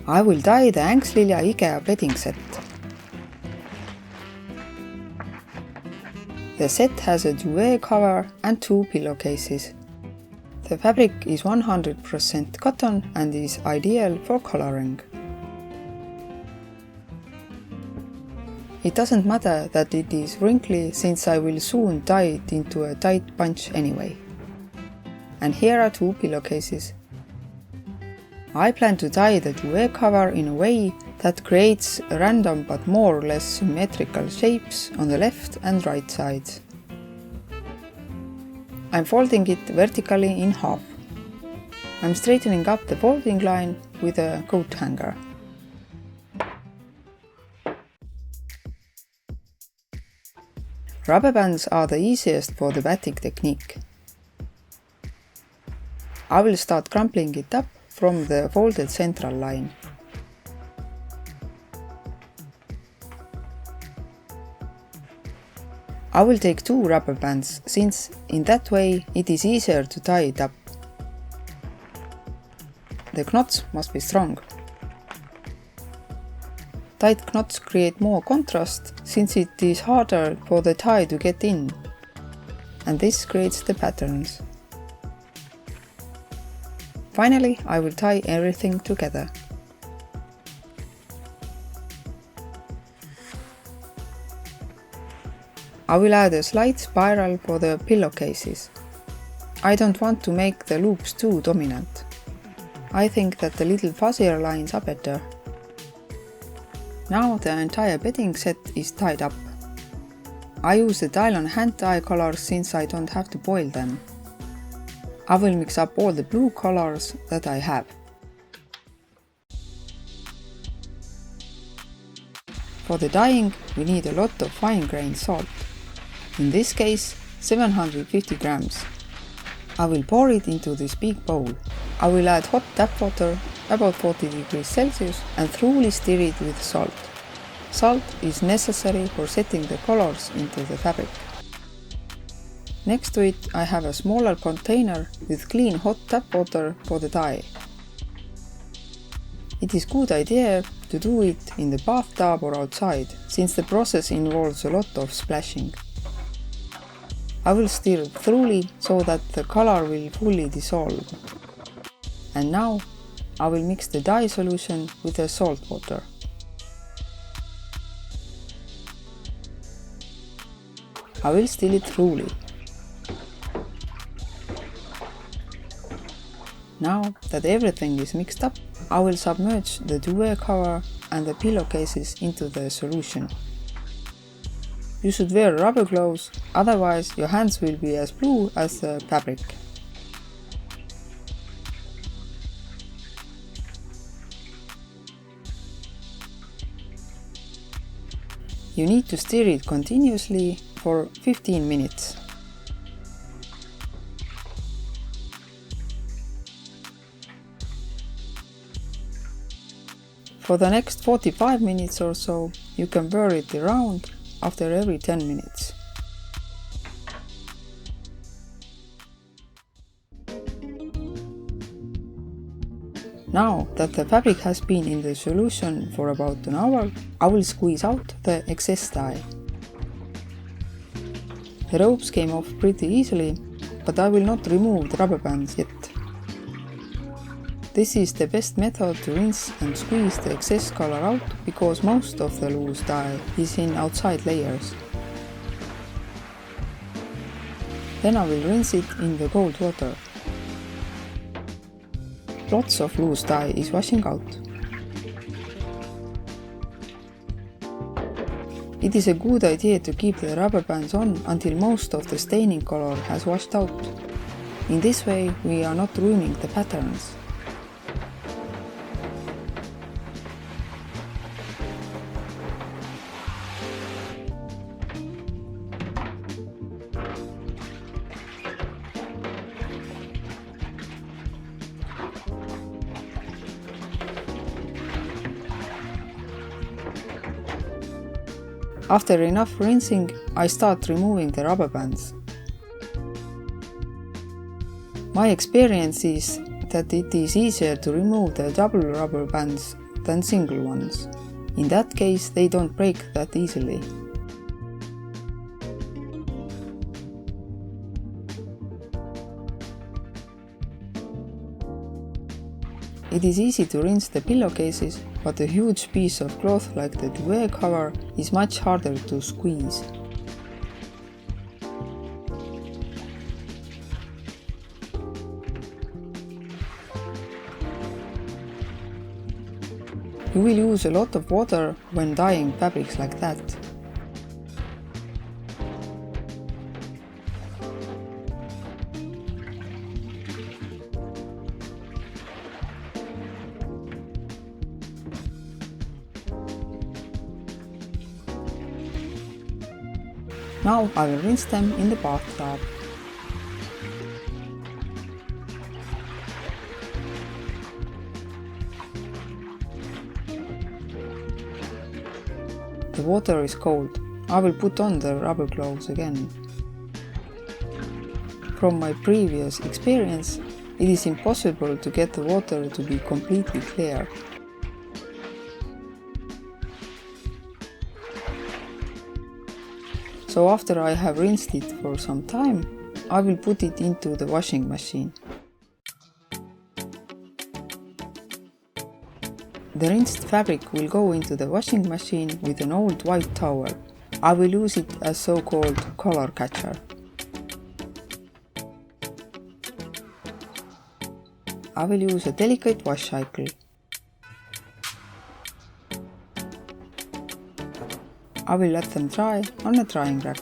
I will dye the Ängslilja IKEA bedding set. The set has a duvet cover and 2 pillowcases. The fabric is 100% cotton and is ideal for coloring. It doesn't matter that it is wrinkly since I will soon dye it into a tight bunch anyway. And here are 2 pillowcases. I plan to dye the duvet cover in a way that creates random but more or less symmetrical shapes on the left and right sides. I'm folding it vertically in half. I'm straightening up the folding line with a coat hanger. Rubber bands are the easiest for the batik technique. I will start crumpling it up from the folded central line. I will take 2 rubber bands, since in that way it is easier to tie it up. The knots must be strong. Tight knots create more contrast, since it is harder for the tie to get in, and this creates the patterns. Finally, I will tie everything together. I will add a slight spiral for the pillowcases. I don't want to make the loops too dominant. I think that the little fuzzier lines are better. Now the entire bedding set is tied up. I use the Dylon hand dye colors since I don't have to boil them. I will mix up all the blue colors that I have. For the dyeing, we need a lot of fine-grained salt. In this case, 750 grams. I will pour it into this big bowl. I will add hot tap water, about 40 degrees Celsius, and thoroughly stir it with salt. Salt is necessary for setting the colors into the fabric. Next to it, I have a smaller container with clean hot tap water for the dye. It is a good idea to do it in the bathtub or outside, since the process involves a lot of splashing. I will stir thoroughly so that the color will fully dissolve. And now I will mix the dye solution with the salt water. I will stir it thoroughly. Now that everything is mixed up, I will submerge the duvet cover and the pillowcases into the solution. You should wear rubber gloves, otherwise your hands will be as blue as the fabric. You need to stir it continuously for 15 minutes. For the next 45 minutes or so, you can whir it around after every 10 minutes. Now that the fabric has been in the solution for about an hour, I will squeeze out the excess dye. The ropes came off pretty easily, but I will not remove the rubber bands yet. This is the best method to rinse and squeeze the excess color out, because most of the loose dye is in outside layers. Then I will rinse it in the cold water. Lots of loose dye is washing out. It is a good idea to keep the rubber bands on until most of the staining color has washed out. In this way, we are not ruining the patterns. After enough rinsing, I start removing the rubber bands. My experience is that it is easier to remove the double rubber bands than single ones. In that case, they don't break that easily. It is easy to rinse the pillowcases, but a huge piece of cloth like the duvet cover is much harder to squeeze. You will use a lot of water when dyeing fabrics like that. Now I will rinse them in the bathtub. The water is cold. I will put on the rubber gloves again. From my previous experience, it is impossible to get the water to be completely clear. So after I have rinsed it for some time, I will put it into the washing machine. The rinsed fabric will go into the washing machine with an old white towel. I will use it as so-called color catcher. I will use a delicate wash cycle. I will let them dry on a drying rack.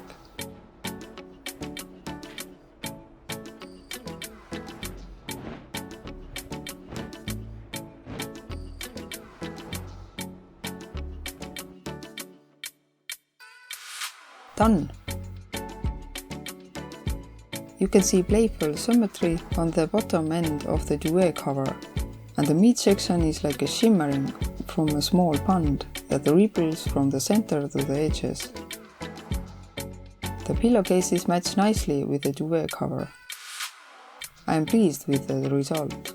Done! You can see playful symmetry on the bottom end of the duvet cover, and the meat section is like a shimmering from a small pond that ripples from the center to the edges. The pillowcases match nicely with the duvet cover. I am pleased with the result.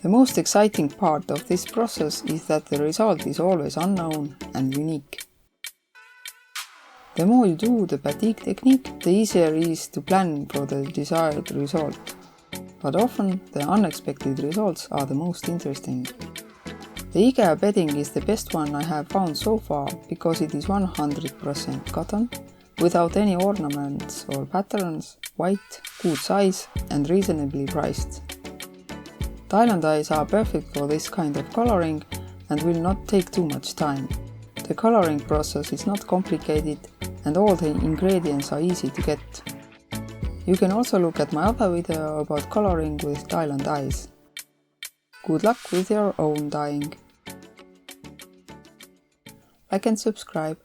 The most exciting part of this process is that the result is always unknown and unique. The more you do the batik technique, the easier it is to plan for the desired result. But often, the unexpected results are the most interesting. The IKEA bedding is the best one I have found so far because it is 100% cotton, without any ornaments or patterns, white, good size and reasonably priced. Thailand dyes are perfect for this kind of coloring and will not take too much time. The coloring process is not complicated and all the ingredients are easy to get. You can also look at my other video about coloring with Thailand dyes. Good luck with your own dyeing. Like and subscribe.